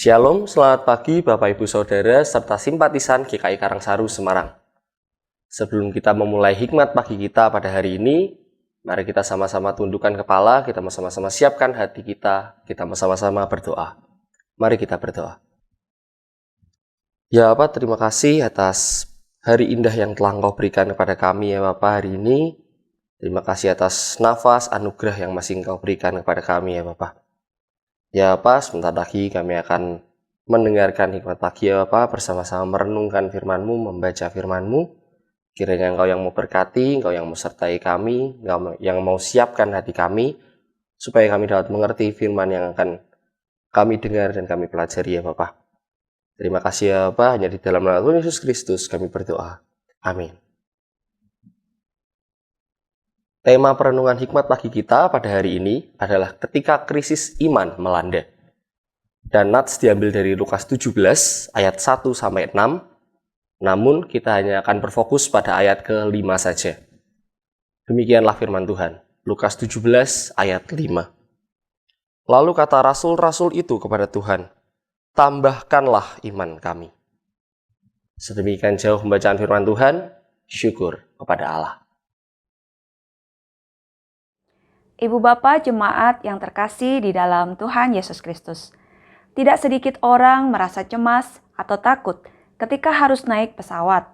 Shalom, selamat pagi Bapak Ibu Saudara serta simpatisan GKI Karangsaru Semarang. Sebelum kita memulai hikmat pagi kita pada hari ini, mari kita sama-sama tundukkan kepala, kita sama-sama siapkan hati kita sama-sama berdoa. Mari kita berdoa. Ya Bapak, terima kasih atas hari indah yang telah Engkau berikan kepada kami ya Bapak hari ini. Terima kasih atas nafas anugerah yang masih Engkau berikan kepada kami ya Bapak. Ya Bapak, sebentar lagi kami akan mendengarkan hikmat pagi ya Bapak, bersama-sama merenungkan firman-Mu, membaca firman-Mu. Kiranya Engkau yang mau berkati, Engkau yang mau sertai kami, Engkau yang mau siapkan hati kami, supaya kami dapat mengerti firman yang akan kami dengar dan kami pelajari ya Bapak. Terima kasih ya Bapak, hanya di dalam nama Tuhan Yesus Kristus kami berdoa. Amin. Tema perenungan hikmat pagi kita pada hari ini adalah ketika krisis iman melanda. Dan nats diambil dari Lukas 17 ayat 1-6. Namun kita hanya akan berfokus pada ayat ke-5 saja. Demikianlah firman Tuhan. Lukas 17 ayat 5. Lalu kata rasul-rasul itu kepada Tuhan, tambahkanlah iman kami. Sedemikian jauh pembacaan firman Tuhan, syukur kepada Allah. Ibu Bapak jemaat yang terkasih di dalam Tuhan Yesus Kristus. Tidak sedikit orang merasa cemas atau takut ketika harus naik pesawat.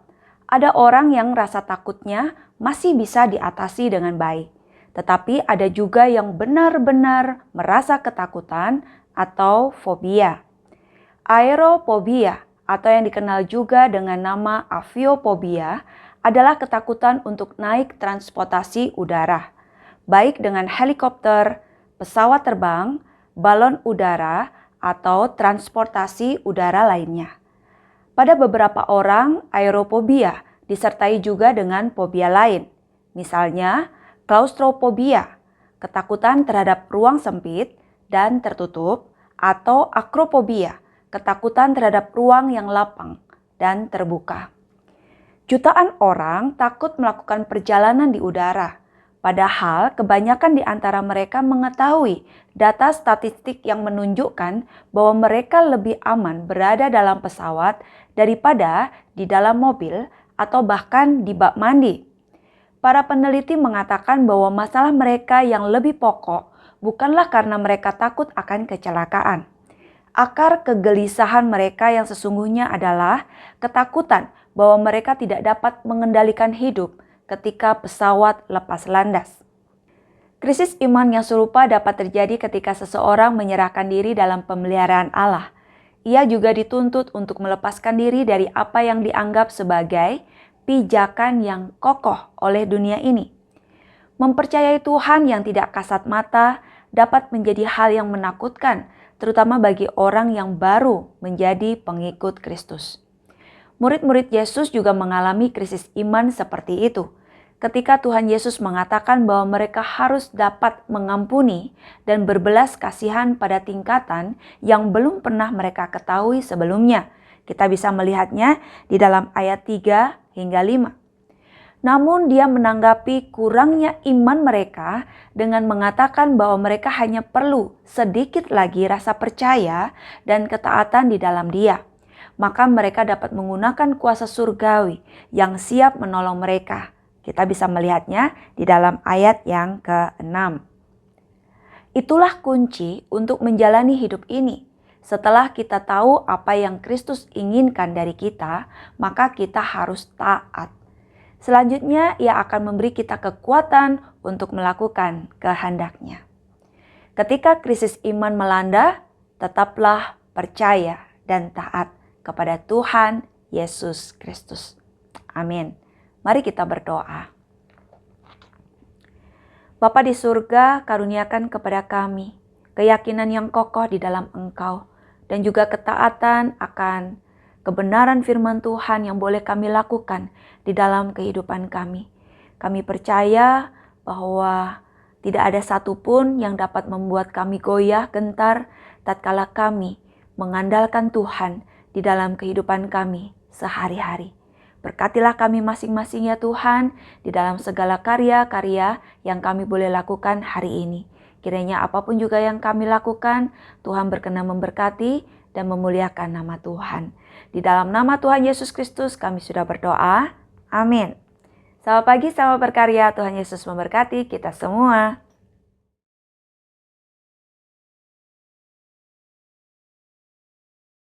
Ada orang yang rasa takutnya masih bisa diatasi dengan baik. Tetapi ada juga yang benar-benar merasa ketakutan atau fobia. Aerofobia atau yang dikenal juga dengan nama aviofobia adalah ketakutan untuk naik transportasi udara, baik dengan helikopter, pesawat terbang, balon udara, atau transportasi udara lainnya. Pada beberapa orang, aerofobia disertai juga dengan fobia lain. Misalnya, klaustrofobia, ketakutan terhadap ruang sempit dan tertutup, atau akrofobia, ketakutan terhadap ruang yang lapang dan terbuka. Jutaan orang takut melakukan perjalanan di udara. Padahal kebanyakan di antara mereka mengetahui data statistik yang menunjukkan bahwa mereka lebih aman berada dalam pesawat daripada di dalam mobil atau bahkan di bak mandi. Para peneliti mengatakan bahwa masalah mereka yang lebih pokok bukanlah karena mereka takut akan kecelakaan. Akar kegelisahan mereka yang sesungguhnya adalah ketakutan bahwa mereka tidak dapat mengendalikan hidup ketika pesawat lepas landas. Krisis iman yang serupa dapat terjadi ketika seseorang menyerahkan diri dalam pemeliharaan Allah. Ia juga dituntut untuk melepaskan diri dari apa yang dianggap sebagai pijakan yang kokoh oleh dunia ini. Mempercayai Tuhan yang tidak kasat mata dapat menjadi hal yang menakutkan, terutama bagi orang yang baru menjadi pengikut Kristus. Murid-murid Yesus juga mengalami krisis iman seperti itu. Ketika Tuhan Yesus mengatakan bahwa mereka harus dapat mengampuni dan berbelas kasihan pada tingkatan yang belum pernah mereka ketahui sebelumnya. Kita bisa melihatnya di dalam ayat 3 hingga 5. Namun dia menanggapi kurangnya iman mereka dengan mengatakan bahwa mereka hanya perlu sedikit lagi rasa percaya dan ketaatan di dalam Dia. Maka mereka dapat menggunakan kuasa surgawi yang siap menolong mereka. Kita bisa melihatnya di dalam ayat yang ke-6. Itulah kunci untuk menjalani hidup ini. Setelah kita tahu apa yang Kristus inginkan dari kita, maka kita harus taat. Selanjutnya, Ia akan memberi kita kekuatan untuk melakukan kehendak-Nya. Ketika krisis iman melanda, tetaplah percaya dan taat kepada Tuhan Yesus Kristus. Amin. Mari kita berdoa. Bapa di surga, karuniakan kepada kami keyakinan yang kokoh di dalam Engkau dan juga ketaatan akan kebenaran firman Tuhan yang boleh kami lakukan di dalam kehidupan kami. Kami percaya bahwa tidak ada satupun yang dapat membuat kami goyah gentar tatkala kami mengandalkan Tuhan di dalam kehidupan kami sehari-hari. Berkatilah kami masing-masing ya Tuhan di dalam segala karya-karya yang kami boleh lakukan hari ini. Kiranya apapun juga yang kami lakukan, Tuhan berkenan memberkati dan memuliakan nama Tuhan. Di dalam nama Tuhan Yesus Kristus kami sudah berdoa. Amin. Selamat pagi, selamat berkarya. Tuhan Yesus memberkati kita semua.